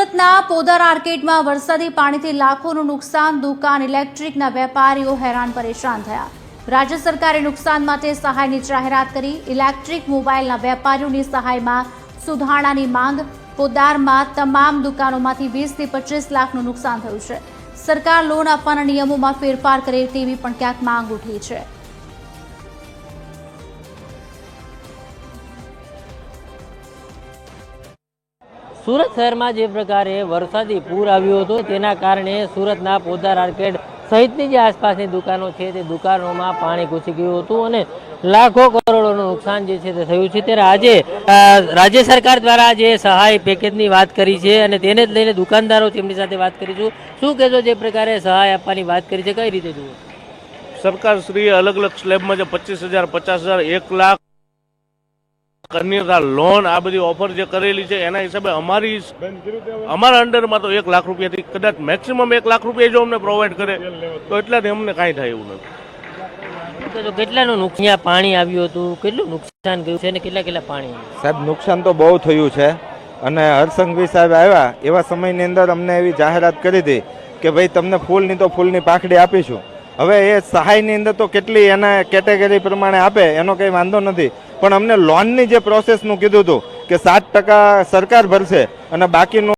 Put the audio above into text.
સુરતના પોદર આર્કેડમાં વરસાદી પાણીથી લાખોનું નુકસાન, દુકાન ઇલેક્ટ્રિકના વેપારીઓ હેરાન પરેશાન થયા। રાજ્ય સરકારે નુકસાન માટે સહાયની જાહેરાત કરી। ઇલેક્ટ્રિક મોબાઈલના વેપારીઓની સહાયમાં સુધારણાની માંગ। પોદારમાં તમામ દુકાનોમાંથી 20 થી 25 લાખનું નુકસાન થયું છે। સરકાર લોન આપવાના નિયમોમાં ફેરફાર કરે તેવી પણ ક્યાંક માંગ ઉઠી છે। સુરત શહેરમાં જે પ્રકારે વરસાદી પૂર આવ્યું હતું તેના કારણે સુરતના પોદાર આર્કેડ સહિતની જે આસપાસની દુકાનો છે તે દુકાનોમાં પાણી ઘૂસી ગયું હતું અને લાખો કરોડોનું નુકસાન જે છે તે થયું છે। ત્યારે આજે રાજ્ય સરકાર દ્વારા જે સહાય પેકેજની વાત કરી છે અને તેને જ લઈને દુકાનદારો તેમની સાથે વાત કરીશું। શું કહેશો, જે પ્રકારે સહાય આપવાની વાત કરી છે કઈ રીતે જુઓ? સરકાર શ્રીએ અલગ અલગ સ્લેબમાં જે 25,000, 50,000, 1 લાખ કન્યા લોન આ બધી ઓફર જે કરેલી છે એના હિસાબે અમારા અંડરમાં તો 1 લાખ રૂપિયાથી કદાચ મેક્સિમમ 1 લાખ રૂપિયા જો અમને પ્રોવાઈડ કરે તો એટલાથી અમને કાંઈ થાય એવું નથી। કેટલાનું નુકસાન પાણી આવ્યું હતું, કેટલું નુકસાન ગયું છે અને કેટલા પાણી? સાહેબ, નુકસાન તો બહુ થયું છે અને હરસંઘવી સાહેબ આવ્યા એવા સમયની અંદર અમને એવી જાહેરાત કરી હતી કે ભાઈ તમને ફૂલની તો ફૂલની પાખડી આપીશું। હવે એ સહાયની અંદર તો કેટલી એના કેટેગરી પ્રમાણે આપે એનો કંઈ વાંધો નથી, પણ અમને લોનની જે પ્રોસેસનું કીધું હતું કે 7% સરકાર ભરશે અને બાકીનું